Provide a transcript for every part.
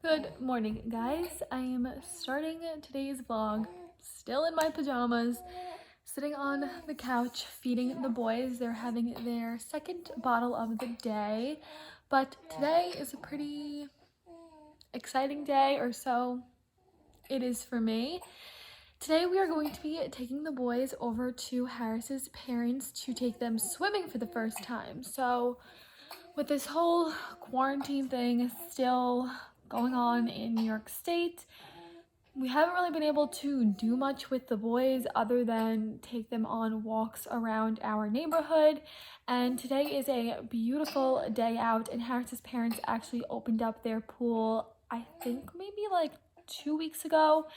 Good morning, guys. I am starting today's vlog still in my pajamas, sitting on the couch feeding the boys. They're having their second bottle of the day, but today is a pretty exciting day, or so it is for me. Today we are going to be taking the boys over to Harris's parents to take them swimming for the first time. So with this whole quarantine thing still going on in New York State, we haven't really been able to do much with the boys other than take them on walks around our neighborhood. And today is a beautiful day out, and Harris's parents actually opened up their pool, I think maybe like 2 weeks ago.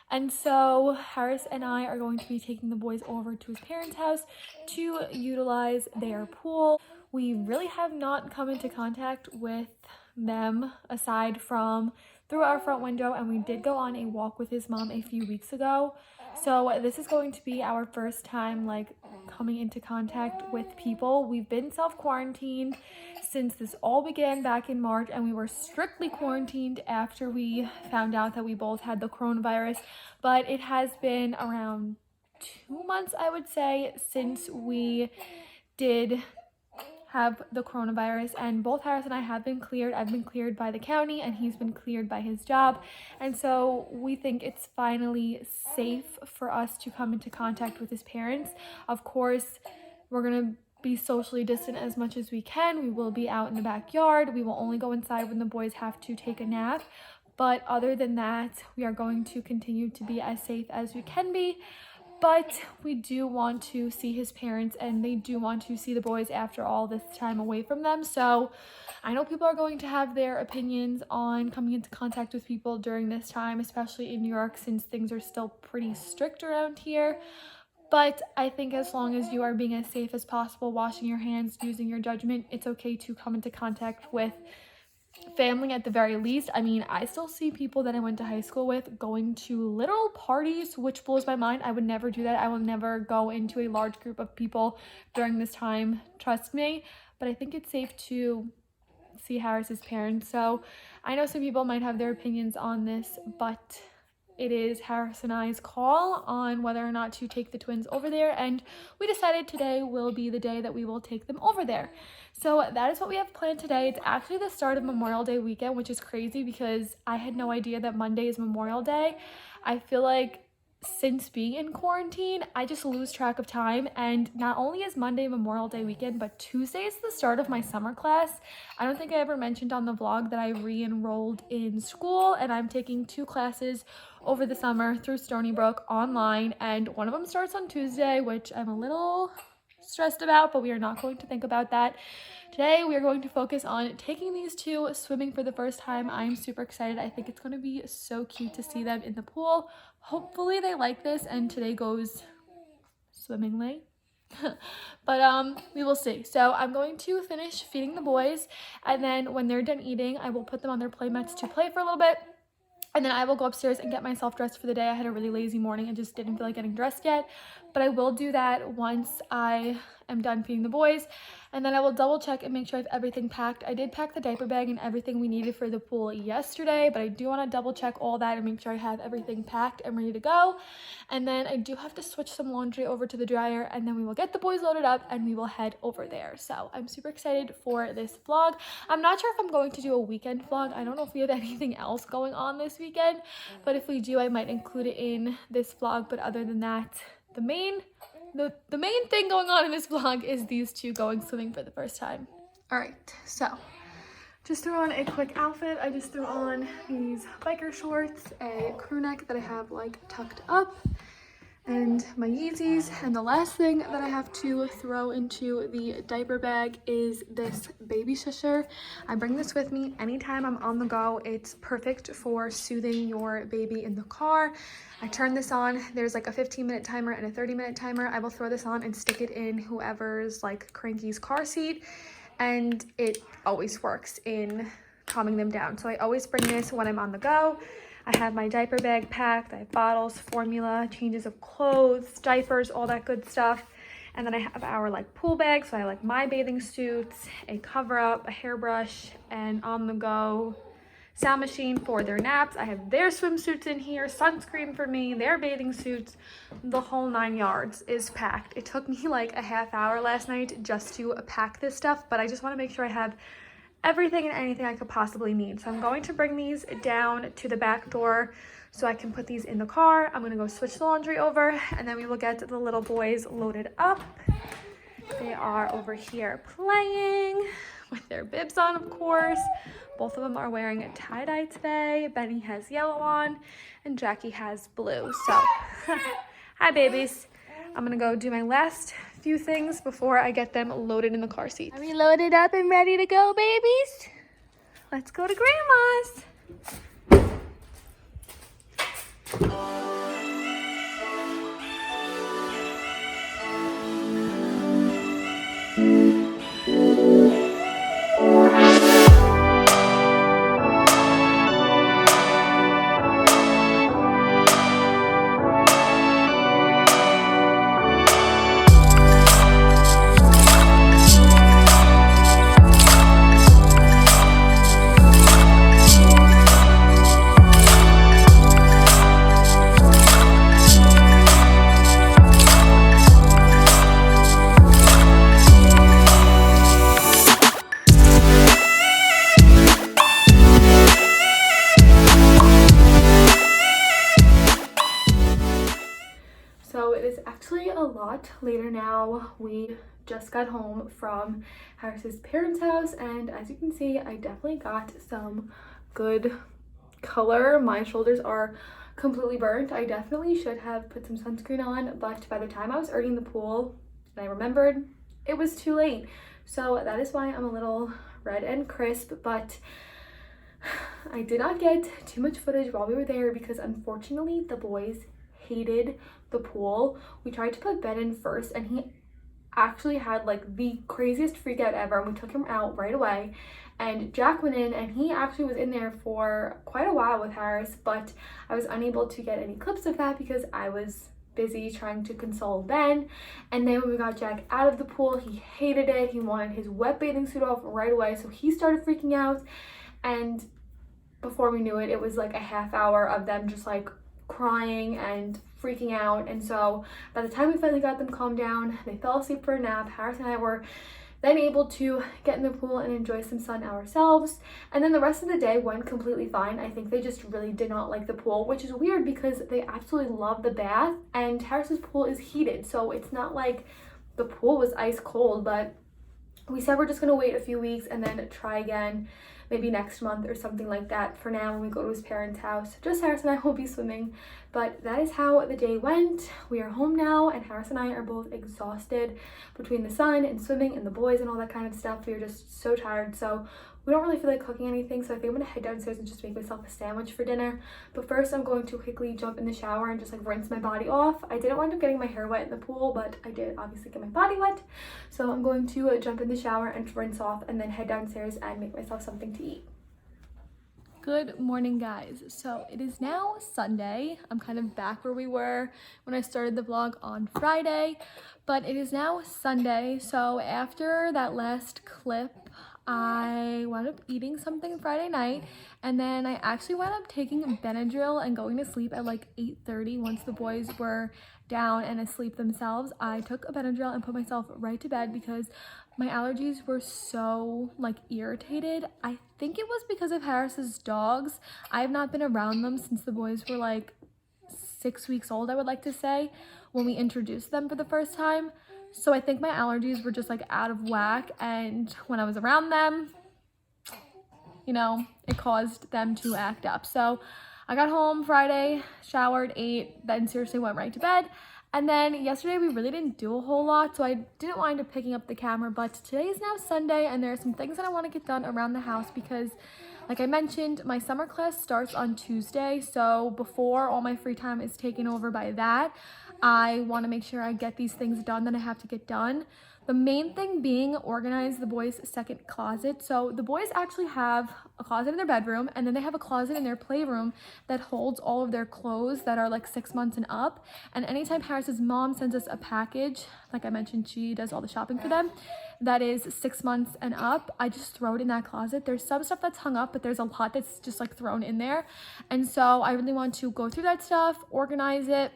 And so Harris and I are going to be taking the boys over to his parents' house to utilize their pool. We really have not come into contact with them aside from through our front window, and we did go on a walk with his mom a few weeks ago. So this is going to be our first time like coming into contact with people. We've been self-quarantined since this all began back in March, and we were strictly quarantined after we found out that we both had the coronavirus. But it has been around 2 months, I would say, since we did have the coronavirus, and both Harris and I have been cleared. I've been cleared by the county and he's been cleared by his job, and so we think it's finally safe for us to come into contact with his parents. Of course, we're gonna be socially distant as much as we can. We will be out in the backyard. We will only go inside when the boys have to take a nap, but other than that, we are going to continue to be as safe as we can be. But we do want to see his parents, and they do want to see the boys after all this time away from them. So I know people are going to have their opinions on coming into contact with people during this time, especially in New York, since things are still pretty strict around here. But I think as long as you are being as safe as possible, washing your hands, using your judgment, it's okay to come into contact with family at the very least. I mean, I still see people that I went to high school with going to literal parties, which blows my mind. I would never do that. I will never go into a large group of people during this time, trust me. But I think it's safe to see Harris's parents. So I know some people might have their opinions on this, but it is Harris and I's call on whether or not to take the twins over there, and we decided today will be the day that we will take them over there. So that is what we have planned today. It's actually the start of Memorial Day weekend, which is crazy because I had no idea that Monday is Memorial Day. I feel like since being in quarantine, I just lose track of time, and not only is Monday Memorial Day weekend, but Tuesday is the start of my summer class. I don't think I ever mentioned on the vlog that I re-enrolled in school, and I'm taking 2 classes over the summer through Stony Brook online, and one of them starts on Tuesday, which I'm a little stressed about, but we are not going to think about that. Today we are going to focus on taking these 2 swimming for the first time. I'm super excited. I think it's going to be so cute to see them in the pool. Hopefully they like this and today goes swimmingly. But we will see. So I'm going to finish feeding the boys, and then when they're done eating, I will put them on their play mats to play for a little bit. And then I will go upstairs and get myself dressed for the day. I had a really lazy morning and just didn't feel like getting dressed yet. But I will do that once I am done feeding the boys. And then I will double check and make sure I have everything packed. I did pack the diaper bag and everything we needed for the pool yesterday, but I do want to double check all that and make sure I have everything packed and ready to go. And then I do have to switch some laundry over to the dryer, and then we will get the boys loaded up and we will head over there. So I'm super excited for this vlog. I'm not sure if I'm going to do a weekend vlog. I don't know if we have anything else going on this weekend, but if we do, I might include it in this vlog. But other than that, the main thing going on in this vlog is these 2 going swimming for the first time. All right, so just threw on a quick outfit. I just threw on these biker shorts, a crew neck that I have like tucked up, and my Yeezys. And the last thing that I have to throw into the diaper bag is this baby shusher. I bring this with me anytime I'm on the go. It's perfect for soothing your baby in the car. I turn this on. There's like a 15-minute timer and a 30-minute timer. I will throw this on and stick it in whoever's like cranky's car seat, and it always works in calming them down. So I always bring this when I'm on the go. I have my diaper bag packed. I have bottles, formula, changes of clothes, diapers, all that good stuff. And then I have our like pool bag. So I have like my bathing suits, a cover up, a hairbrush, and on the go sound machine for their naps. I have their swimsuits in here, sunscreen for me, their bathing suits, the whole 9 yards is packed. It took me like a half hour last night just to pack this stuff, but I just want to make sure I have everything and anything I could possibly need. So I'm going to bring these down to the back door so I can put these in the car. I'm gonna go switch the laundry over, and then we will get the little boys loaded up. They are over here playing with their bibs on, of course. Both of them are wearing a tie-dye today. Benny has yellow on and Jackie has blue. So, hi babies. I'm gonna go do my last few things before I get them loaded in the car seat. Are we loaded up and ready to go, babies? Let's go to Grandma's. So it is actually a lot later now. We just got home from Harris's parents' house, and as you can see, I definitely got some good color. My shoulders are completely burnt. I definitely should have put some sunscreen on, but by the time I was already in the pool and I remembered, it was too late. So that is why I'm a little red and crisp, but I did not get too much footage while we were there because unfortunately the boys hated the pool. We tried to put Ben in first and he actually had like the craziest freak out ever, and we took him out right away, and Jack went in and he actually was in there for quite a while with Harris, but I was unable to get any clips of that because I was busy trying to console Ben. And then when we got Jack out of the pool, he hated it. He wanted his wet bathing suit off right away, so he started freaking out, and before we knew it, it was like a half hour of them just like crying and freaking out. And so by the time we finally got them calmed down, they fell asleep for a nap. Harris and I were then able to get in the pool and enjoy some sun ourselves, and then the rest of the day went completely fine. I think they just really did not like the pool, which is weird because they absolutely love the bath, and Harris's pool is heated, so it's not like the pool was ice cold. But we said we're just gonna wait a few weeks and then try again maybe next month or something like that. For now, when we go to his parents' house, just Harris and I will be swimming. But that is how the day went. We are home now, and Harris and I are both exhausted between the sun and swimming and the boys and all that kind of stuff. We are just so tired, so we don't really feel like cooking anything, so I think I'm gonna head downstairs and just make myself a sandwich for dinner. But first, I'm going to quickly jump in the shower and just like rinse my body off. I didn't wind up getting my hair wet in the pool, but I did obviously get my body wet. So I'm going to jump in the shower and rinse off and then head downstairs and make myself something to eat. Good morning, guys. So it is now Sunday. I'm kind of back where we were when I started the vlog on Friday, but it is now Sunday. So after that last clip, I wound up eating something Friday night, and then I actually wound up taking Benadryl and going to sleep at like 8:30 once the boys were down and asleep themselves. I took a Benadryl and put myself right to bed because my allergies were so like irritated. I think it was because of Harris's dogs. I have not been around them since the boys were like 6 weeks old, I would like to say, when we introduced them for the first time. So I think my allergies were just like out of whack, and when I was around them, you know, it caused them to act up. So I got home Friday, showered, ate, then seriously went right to bed. And then yesterday we really didn't do a whole lot, so I didn't wind up picking up the camera. But today is now Sunday, and there are some things that I want to get done around the house because, like I mentioned, my summer class starts on Tuesday. So before all my free time is taken over by that, I want to make sure I get these things done that I have to get done. The main thing being organize the boys' second closet. So the boys actually have a closet in their bedroom, and then they have a closet in their playroom that holds all of their clothes that are like 6 months and up. And anytime Harris's mom sends us a package, like I mentioned, she does all the shopping for them, that is 6 months and up, I just throw it in that closet. There's some stuff that's hung up, but there's a lot that's just like thrown in there. And so I really want to go through that stuff, organize it,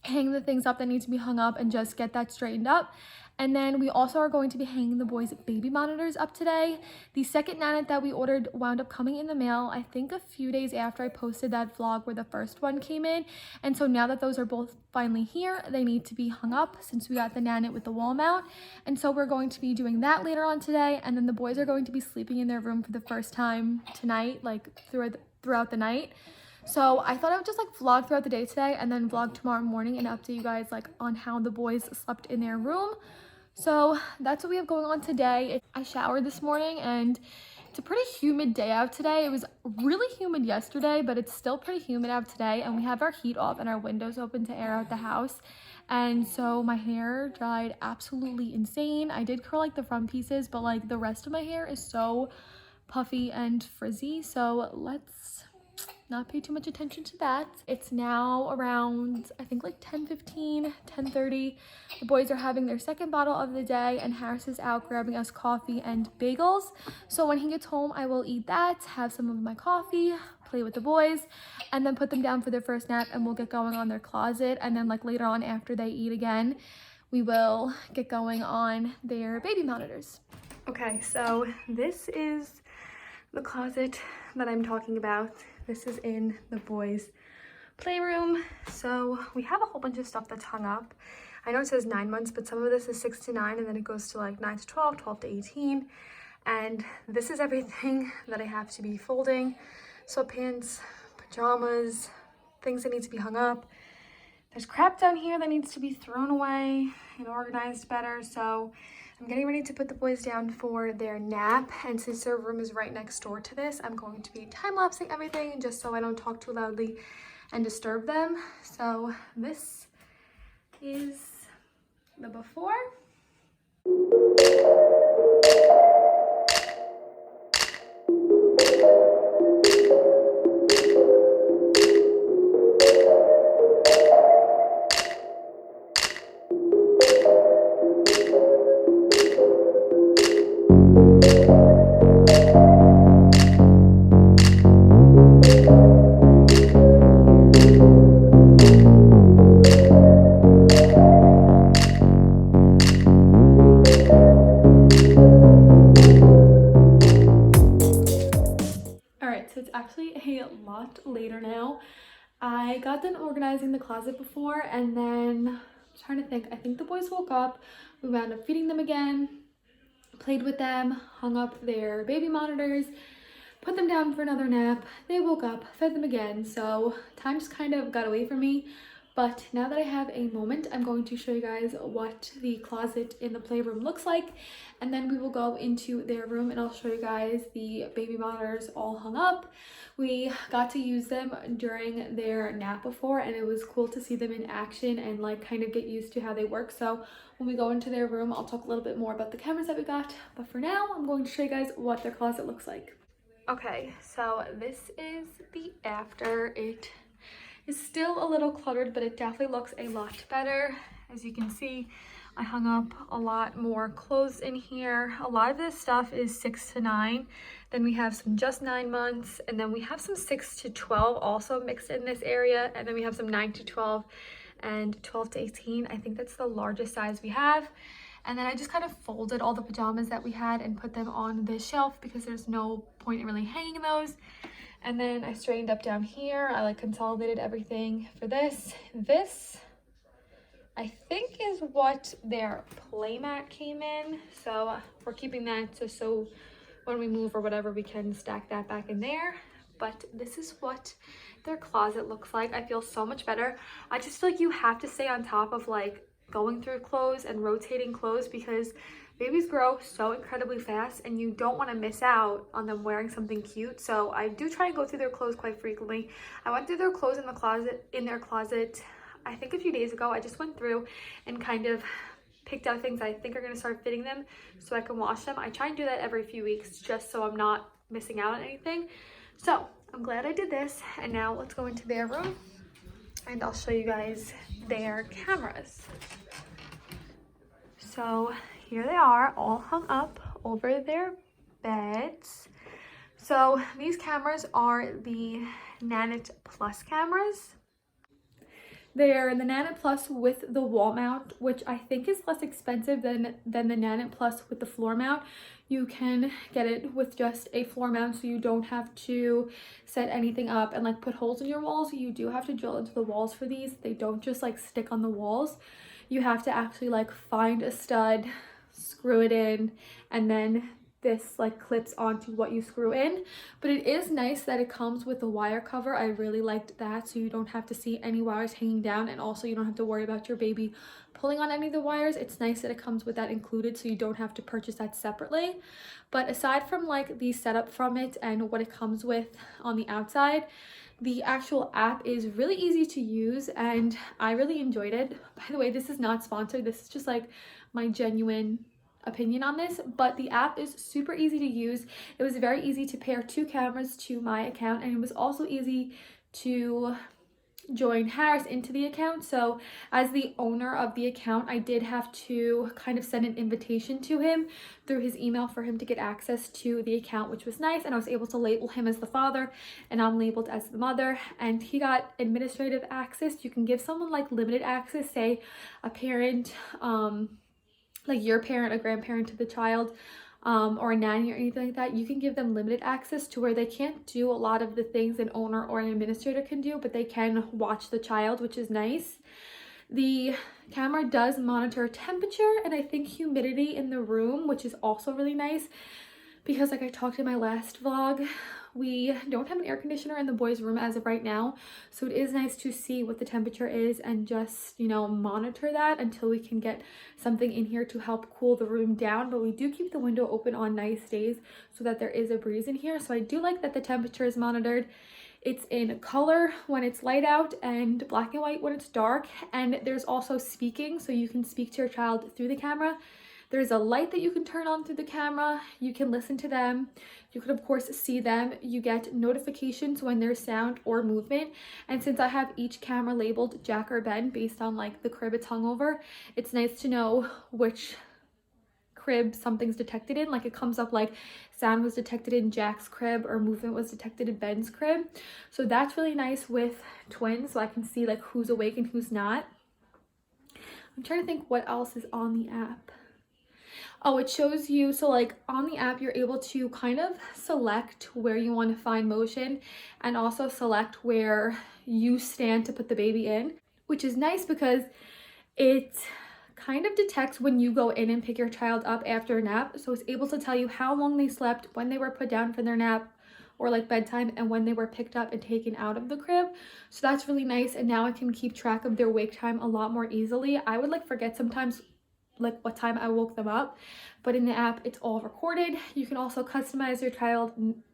hang the things up that need to be hung up, and just get that straightened up. And then we also are going to be hanging the boys' baby monitors up today. The second Nanit that we ordered wound up coming in the mail, I think a few days after I posted that vlog where the first one came in. And so now that those are both finally here, they need to be hung up since we got the Nanit with the wall mount. And so we're going to be doing that later on today. And then the boys are going to be sleeping in their room for the first time tonight, like throughout the night. So I thought I would just like vlog throughout the day today and then vlog tomorrow morning and update you guys like on how the boys slept in their room. So that's what we have going on today. I showered this morning and it's a pretty humid day out today. It was really humid yesterday, but it's still pretty humid out today, and we have our heat off and our windows open to air out the house. And so my hair dried absolutely insane. I did curl like the front pieces, but like the rest of my hair is so puffy and frizzy. So let's not pay too much attention to that. It's now around, I think like 10:15, 10:30. The boys are having their second bottle of the day, and Harris is out grabbing us coffee and bagels. So when he gets home, I will eat that, have some of my coffee, play with the boys, and then put them down for their first nap, and we'll get going on their closet. And then like later on after they eat again, we will get going on their baby monitors. Okay, so this is the closet that I'm talking about. This is in the boys' playroom. So we have a whole bunch of stuff that's hung up. I know it says 9 months, but some of this is 6 to 9, and then it goes to like 9 to 12, 12 to 18. And this is everything that I have to be folding. Sweatpants, pajamas, things that need to be hung up. There's crap down here that needs to be thrown away and organized better. So I'm getting ready to put the boys down for their nap, and since their room is right next door to this, I'm going to be time-lapsing everything just so I don't talk too loudly and disturb them. So this is the before. A lot later now. I got done organizing the closet before, and then I'm trying to think. I think the boys woke up. We wound up feeding them again, played with them, hung up their baby monitors, put them down for another nap. They woke up, fed them again. So time just kind of got away from me. But now that I have a moment, I'm going to show you guys what the closet in the playroom looks like. And then we will go into their room and I'll show you guys the baby monitors all hung up. We got to use them during their nap before, and it was cool to see them in action and like kind of get used to how they work. So when we go into their room, I'll talk a little bit more about the cameras that we got. But for now, I'm going to show you guys what their closet looks like. Okay, so this is the after. It is still a little cluttered, but it definitely looks a lot better. As you can see, I hung up a lot more clothes in here. A lot of this stuff is 6 to 9. Then we have some just 9 months, and then we have some 6 to 12 also mixed in this area, and then we have some 9 to 12 and 12 to 18. I think that's the largest size we have. And then I just kind of folded all the pajamas that we had and put them on this shelf because there's no point in really hanging those. And then I straightened up down here. I like consolidated everything for this. This, I think, is what their playmat came in. So we're keeping that just so when we move or whatever, we can stack that back in there. But this is what their closet looks like. I feel so much better. I just feel like you have to stay on top of like going through clothes and rotating clothes because babies grow so incredibly fast and you don't want to miss out on them wearing something cute. So I do try and go through their clothes quite frequently. I went through their clothes in their closet, I think a few days ago. I just went through and kind of picked out things I think are going to start fitting them so I can wash them. I try and do that every few weeks just so I'm not missing out on anything. So I'm glad I did this. And now let's go into their room and I'll show you guys their cameras. So here they are, all hung up over their beds. So these cameras are the Nanit Plus cameras. They're the Nanit Plus with the wall mount, which I think is less expensive than the Nanit Plus with the floor mount. You can get it with just a floor mount, so you don't have to set anything up and like put holes in your walls. You do have to drill into the walls for these. They don't just like stick on the walls. You have to actually like find a stud, screw it in, and then this like clips onto what you screw in. But it is nice that it comes with a wire cover. I really liked that, so you don't have to see any wires hanging down, and also you don't have to worry about your baby pulling on any of the wires. It's nice that it comes with that included, so you don't have to purchase that separately. But aside from like the setup from it and what it comes with on the outside, the actual app is really easy to use and I really enjoyed it. By the way, this is not sponsored. This is just like my genuine opinion on this, but the app is super easy to use. It was very easy to pair 2 cameras to my account, and it was also easy to join Harris into the account. So as the owner of the account, I did have to kind of send an invitation to him through his email for him to get access to the account, which was nice. And I was able to label him as the father and I'm labeled as the mother, and he got administrative access. You can give someone like limited access, say a parent, like your parent, a grandparent to the child, or a nanny or anything like that. You can give them limited access to where they can't do a lot of the things an owner or an administrator can do, but they can watch the child, which is nice. The camera does monitor temperature and I think humidity in the room, which is also really nice because, like I talked in my last vlog, we don't have an air conditioner in the boys' room as of right now, so it is nice to see what the temperature is and just, you know, monitor that until we can get something in here to help cool the room down. But we do keep the window open on nice days so that there is a breeze in here. So I do like that the temperature is monitored. It's in color when it's light out and black and white when it's dark, and there's also speaking, so you can speak to your child through the camera. There's a light that you can turn on through the camera. You can listen to them. You can of course see them. You get notifications when there's sound or movement. And since I have each camera labeled Jack or Ben based on like the crib it's hung over, it's nice to know which crib something's detected in. Like it comes up like sound was detected in Jack's crib or movement was detected in Ben's crib. So that's really nice with twins, so I can see like who's awake and who's not. I'm trying to think what else is on the app. Oh, it shows you, so like on the app, you're able to kind of select where you want to find motion and also select where you stand to put the baby in, which is nice because it kind of detects when you go in and pick your child up after a nap. So it's able to tell you how long they slept, when they were put down for their nap or like bedtime, and when they were picked up and taken out of the crib. So that's really nice. And now I can keep track of their wake time a lot more easily. I would like forget sometimes like what time I woke them up, but in the app it's all recorded. You can also customize your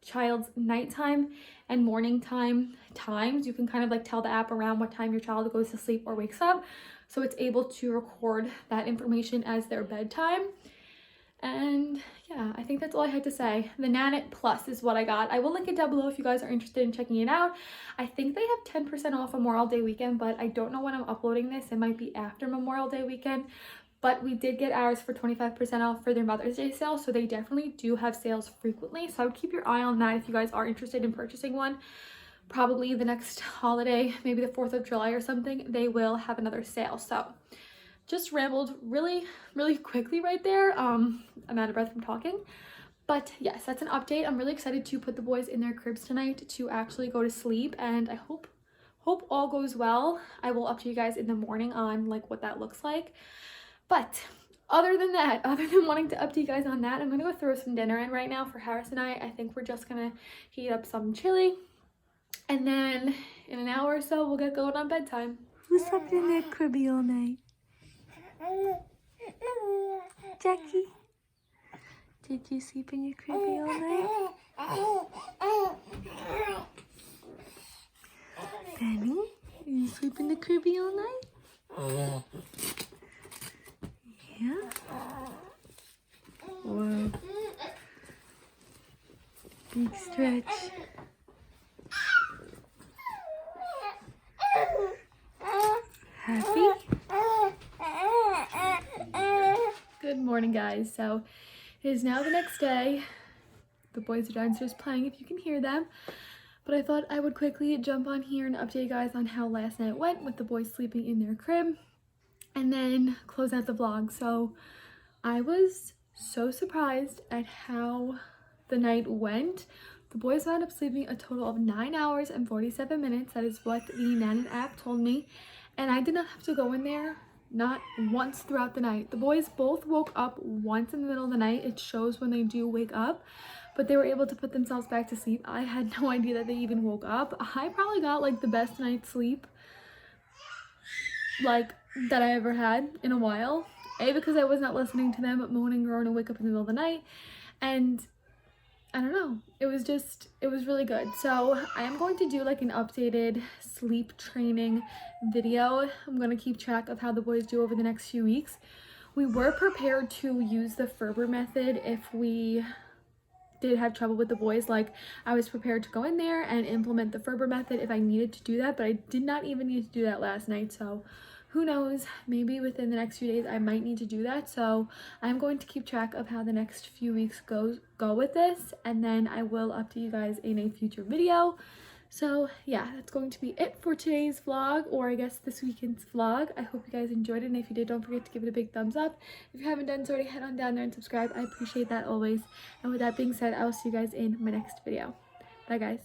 child's nighttime and morning times. You can kind of like tell the app around what time your child goes to sleep or wakes up, so it's able to record that information as their bedtime. And yeah, I think that's all I had to say. The Nanit Plus is what I got. I will link it down below if you guys are interested in checking it out. I think they have 10% off Memorial Day weekend, but I don't know when I'm uploading this. It might be after Memorial Day weekend. But we did get ours for 25% off for their Mother's Day sale, so they definitely do have sales frequently. So I would keep your eye on that if you guys are interested in purchasing one. Probably the next holiday, maybe the 4th of July or something, they will have another sale. So just rambled really quickly right there. I'm out of breath from talking. But yes, that's an update. I'm really excited to put the boys in their cribs tonight to actually go to sleep, and I hope all goes well. I will update you guys in the morning on like what that looks like. But other than that, other than wanting to update you guys on that, I'm gonna go throw some dinner in right now for Harris and I. I think we're just gonna heat up some chili, and then in an hour or so we'll get going on bedtime. Who slept in their cribby all night? Jackie, did you sleep in your cribby all night? Benny, did you sleep in the cribby all night? Yeah. Whoa. Big stretch. Happy? Good morning, guys. So it is now the next day. The boys are downstairs playing, if you can hear them. But I thought I would quickly jump on here and update you guys on how last night went with the boys sleeping in their crib, and then close out the vlog. So I was so surprised at how the night went. The boys wound up sleeping a total of 9 hours and 47 minutes. That is what the Nanan app told me. And I did not have to go in there, not once throughout the night. The boys both woke up once in the middle of the night. It shows when they do wake up, but they were able to put themselves back to sleep. I had no idea that they even woke up. I probably got like the best night's sleep like that I ever had in a while. A, because I was not listening to them moaning or to wake up in the middle of the night, and I don't know, it was really good. So I am going to do like an updated sleep training video. I'm going to keep track of how the boys do over the next few weeks. We were prepared to use the Ferber method if we did have trouble with the boys. Like, I was prepared to go in there and implement the Ferber method if I needed to do that, but I did not even need to do that last night. So who knows, maybe within the next few days I might need to do that. So I'm going to keep track of how the next few weeks go with this, and then I will update you guys in a future video. So yeah, that's going to be it for today's vlog, or I guess this weekend's vlog. I hope you guys enjoyed it, and if you did, don't forget to give it a big thumbs up. If you haven't done so already, head on down there and subscribe. I appreciate that always. And with that being said, I will see you guys in my next video. Bye, guys.